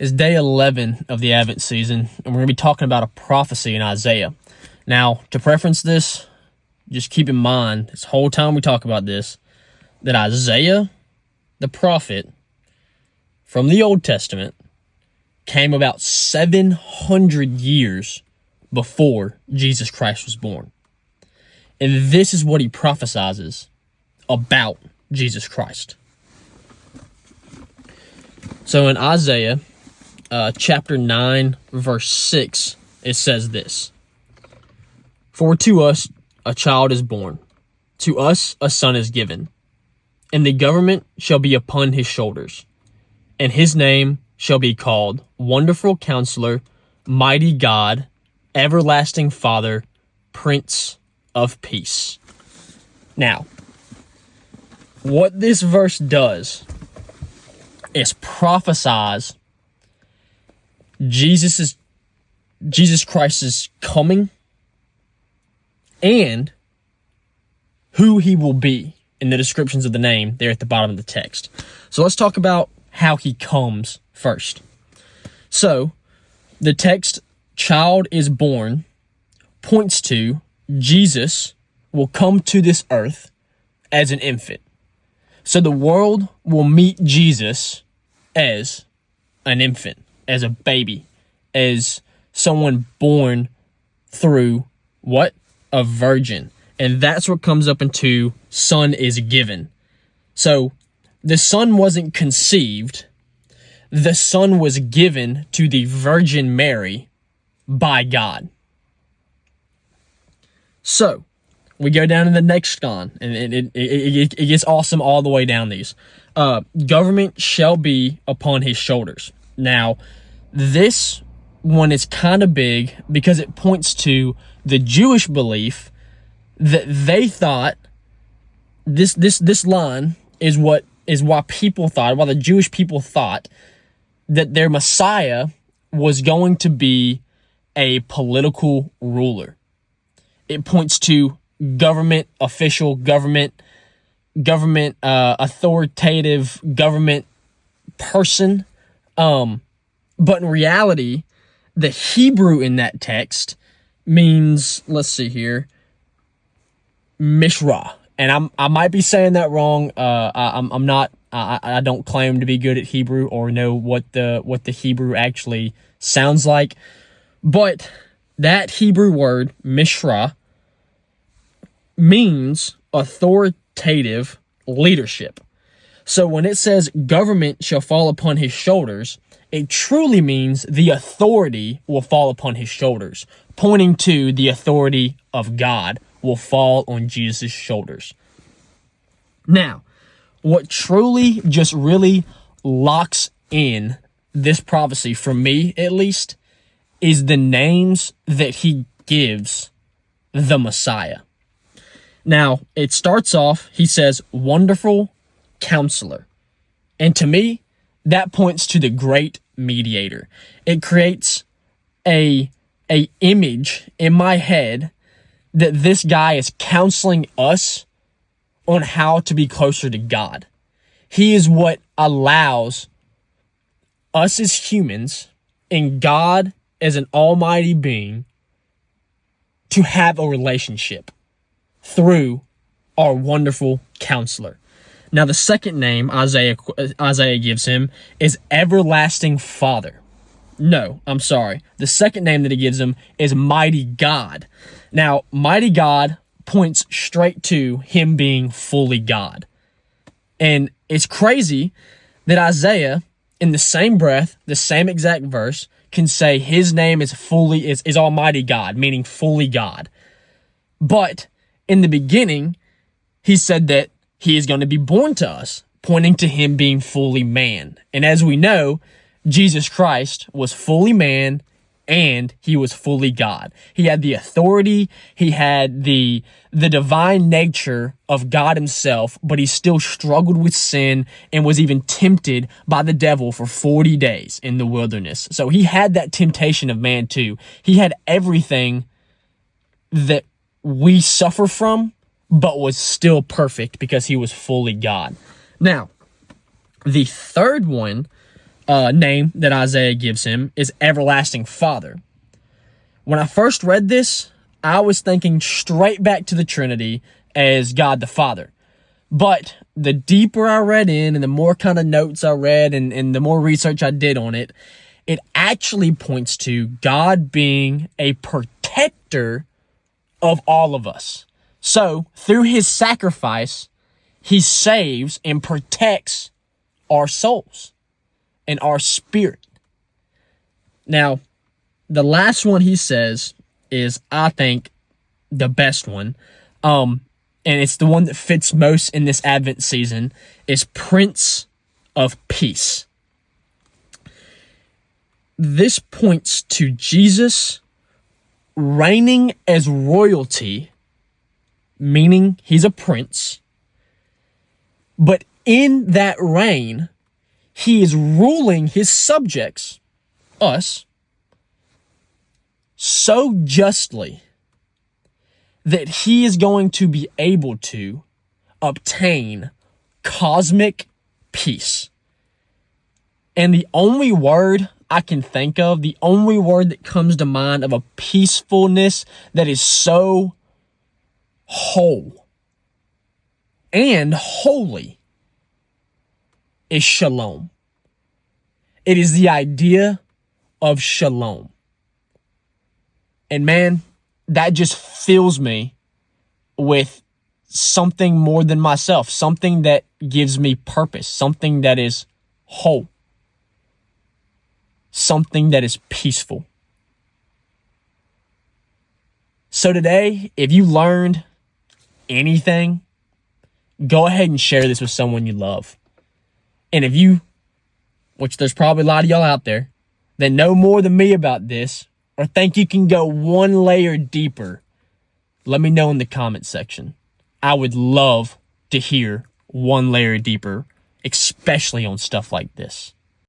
is day 11 of the Advent season, and we're going to be talking about a prophecy in Isaiah. Now, to preference this, just keep in mind, this whole time we talk about this, that Isaiah, the prophet, from the Old Testament, came about 700 years before Jesus Christ was born. And this is what he prophesies about Jesus Christ. So in Isaiah chapter 9, verse 6, it says this: "For to us a child is born, to us a son is given, and the government shall be upon his shoulders, and his name shall be called Wonderful Counselor, Mighty God, Everlasting Father, Prince of Peace." Now, what this verse does is prophesies Jesus Christ's coming and who he will be in the descriptions of the name there at the bottom of the text. So let's talk about how he comes first. So the text, "child is born," points to Jesus will come to this earth as an infant. So the world will meet Jesus as an infant, as a baby, as someone born through what? A virgin. And that's what comes up into son is given. So the son wasn't conceived. The son was given to the Virgin Mary by God. So we go down to the next con, and it gets awesome all the way down these. Government shall be upon his shoulders. Now, this one is kind of big because it points to the Jewish belief that they thought this line is why the Jewish people thought that their Messiah was going to be a political ruler. It points to government official, government authoritative government person. But in reality, the Hebrew in that text means, let's see here, Mishra. And I might be saying that wrong. I'm not. I don't claim to be good at Hebrew or know what the Hebrew actually sounds like. But that Hebrew word, Mishra, means authoritative leadership. So when it says government shall fall upon his shoulders, it truly means the authority will fall upon his shoulders, pointing to the authority of God will fall on Jesus' shoulders. Now, what truly just really locks in this prophecy, for me at least, is the names that he gives the Messiah. Now, it starts off, he says, Wonderful Counselor. And to me, that points to the great mediator. It creates a image in my head that this guy is counseling us on how to be closer to God. He is what allows us as humans and God as an almighty being to have a relationship through our wonderful counselor. Now, the second name Isaiah gives him is Everlasting Father. No, I'm sorry. The second name that he gives him is Mighty God. Now, Mighty God points straight to him being fully God. And it's crazy that Isaiah, in the same breath, the same exact verse, can say his name is Almighty God, meaning fully God. But in the beginning, he said that he is going to be born to us, pointing to him being fully man. And as we know, Jesus Christ was fully man and he was fully God. He had the authority, he had the divine nature of God himself, but he still struggled with sin and was even tempted by the devil for 40 days in the wilderness. So he had that temptation of man too. He had everything that we suffer from, but was still perfect because he was fully God. Now, the third one name that Isaiah gives him is Everlasting Father. When I first read this, I was thinking straight back to the Trinity as God the Father. But the deeper I read in and the more kind of notes I read and the more research I did on it, it actually points to God being a protector of all of us. So through his sacrifice, he saves and protects our souls and our spirit. Now, the last one he says is, I think, the best one. And it's the one that fits most in this Advent season, is Prince of Peace. This points to Jesus reigning as royalty, meaning he's a prince. But in that reign, he is ruling his subjects, us, so justly that he is going to be able to obtain cosmic peace. And the only word I can think of, the only word that comes to mind of a peacefulness that is so whole and holy, is shalom. It is the idea of shalom. And man, that just fills me with something more than myself, something that gives me purpose, something that is whole, something that is peaceful. So today, if you learned anything, go ahead and share this with someone you love. And if you, which there's probably a lot of y'all out there that know more than me about this, or think you can go one layer deeper, let me know in the comment section. I would love to hear one layer deeper, especially on stuff like this.